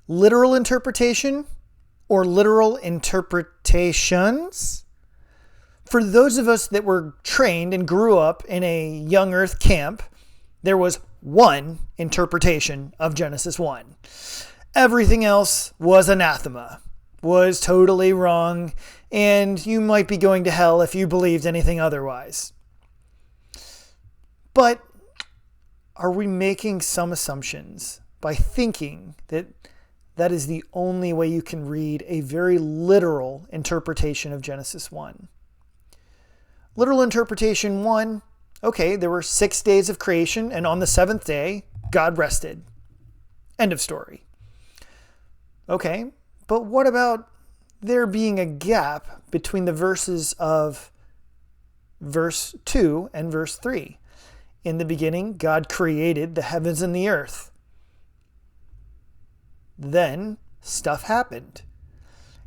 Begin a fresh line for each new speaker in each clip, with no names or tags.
literal interpretation or literal interpretations? For those of us that were trained and grew up in a young earth camp, there was one interpretation of Genesis 1. Everything else was anathema, was totally wrong, and you might be going to hell if you believed anything otherwise. But are we making some assumptions by thinking that that is the only way you can read a very literal interpretation of Genesis 1? Literal interpretation 1, okay, there were 6 days of creation, and on the 7th day, God rested. End of story. Okay, but what about there being a gap between the verses of verse 2 and verse 3? In the beginning, God created the heavens and the earth. Then stuff happened.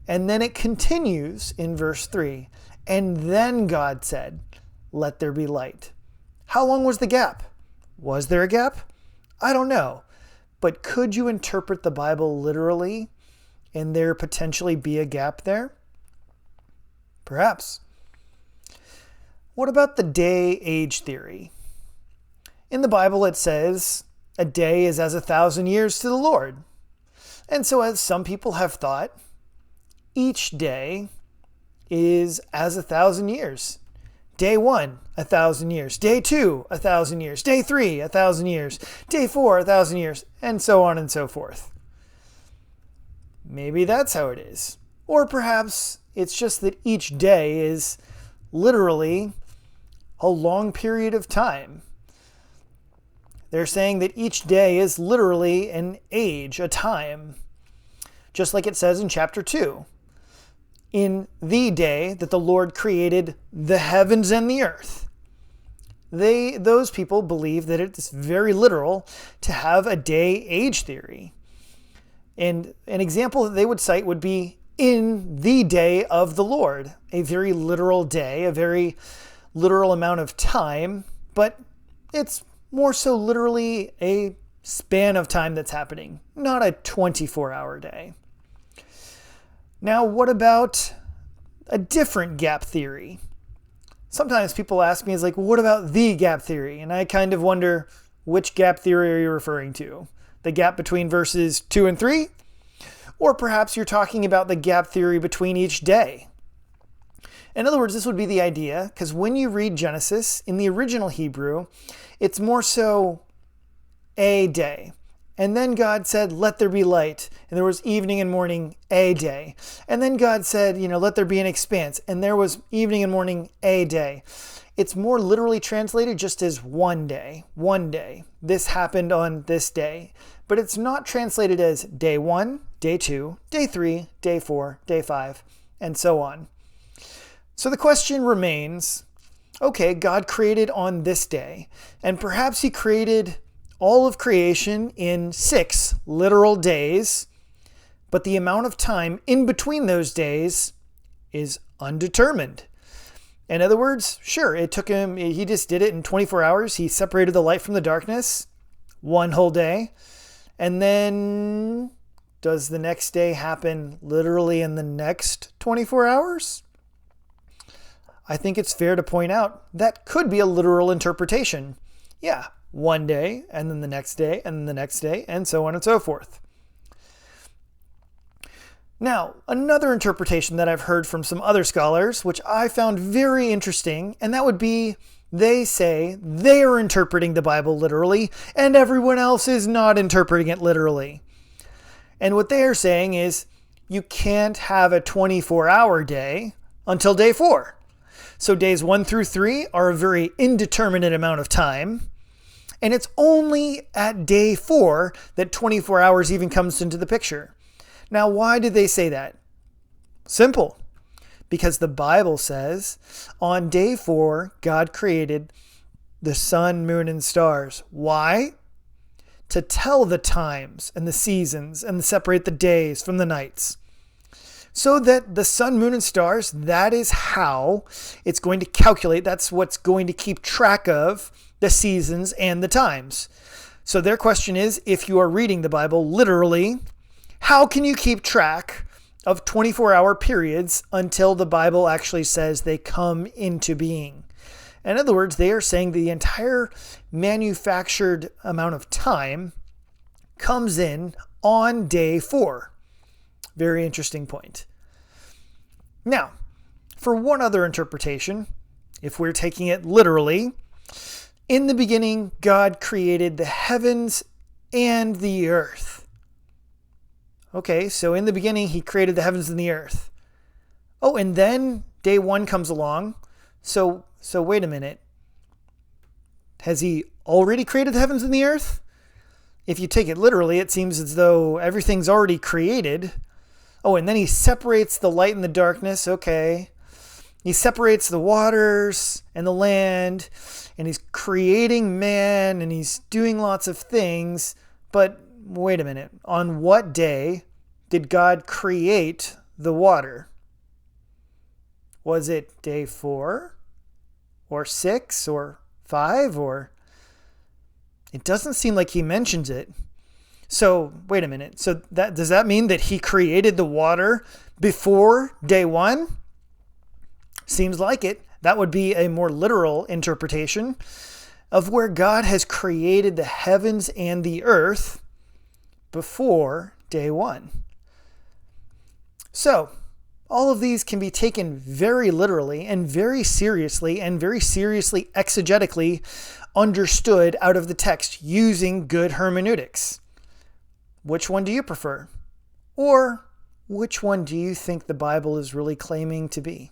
And then it continues in verse 3. And then God said, "Let there be light." How long was the gap? Was there a gap? I don't know. But could you interpret the Bible literally and there potentially be a gap there? Perhaps. What about the day-age theory? In the Bible it says, a day is as 1,000 years to the Lord. And so as some people have thought, each day is as 1,000 years. Day 1, 1,000 years. Day 2, 1,000 years. Day 3, 1,000 years. Day 4, 1,000 years. And so on and so forth. Maybe that's how it is. Or perhaps it's just that each day is literally a long period of time. They're saying that each day is literally an age, a time. Just like it says in chapter 2. In the day that the Lord created the heavens and the earth. Those people believe that it's very literal to have a day-age theory. And an example that they would cite would be in the day of the Lord. A very literal day, a very literal amount of time, but it's more so literally a span of time that's happening, not a 24-hour day. Now, what about a different gap theory? Sometimes people ask me, what about the gap theory? And I kind of wonder, which gap theory are you referring to? The gap between verses 2 and 3? Or perhaps you're talking about the gap theory between each day. In other words, this would be the idea, because when you read Genesis, in the original Hebrew, it's more so a day. And then God said, "Let there be light." And there was evening and morning, a day. And then God said, "Let there be an expanse." And there was evening and morning, a day. It's more literally translated just as one day. One day. This happened on this day. But it's not translated as day 1, day 2, day 3, day 4, day 5, and so on. So the question remains, okay, God created on this day. And perhaps he created all of creation in 6 literal days, but the amount of time in between those days is undetermined. In other words, sure, it took him, he just did it in 24 hours. He separated the light from the darkness, one whole day. And then does the next day happen literally in the next 24 hours? I think it's fair to point out that could be a literal interpretation. Yeah. One day, and then the next day, and then the next day, and so on and so forth. Now, another interpretation that I've heard from some other scholars, which I found very interesting, and that would be they say they are interpreting the Bible literally, and everyone else is not interpreting it literally. And what they are saying is you can't have a 24-hour day until day 4. So days 1 through 3 are a very indeterminate amount of time. And it's only at day 4 that 24 hours even comes into the picture. Now, why did they say that? Simple. Because the Bible says on day 4, God created the sun, moon, and stars. Why? To tell the times and the seasons and separate the days from the nights. So that the sun, moon, and stars, that is how it's going to calculate. That's what's going to keep track of the seasons and the times. So their question is, if you are reading the Bible literally, how can you keep track of 24-hour periods until the Bible actually says they come into being? In other words, they are saying the entire manufactured amount of time comes in on day 4. Very interesting point. Now, for one other interpretation, if we're taking it literally, in the beginning, God created the heavens and the earth. Okay, so in the beginning, he created the heavens and the earth. Oh, and then day 1 comes along. So wait a minute. Has he already created the heavens and the earth? If you take it literally, it seems as though everything's already created. Oh, and then he separates the light and the darkness. Okay. He separates the waters and the land, and he's creating man, and he's doing lots of things. But wait a minute. On what day did God create the water? Was it day 4 or 6 or 5 or... It doesn't seem like he mentions it. So wait a minute. So does that mean that he created the water before day 1? Seems like it. That would be a more literal interpretation of where God has created the heavens and the earth before day 1. So all of these can be taken very literally and very seriously exegetically understood out of the text using good hermeneutics. Which one do you prefer? Or which one do you think the Bible is really claiming to be?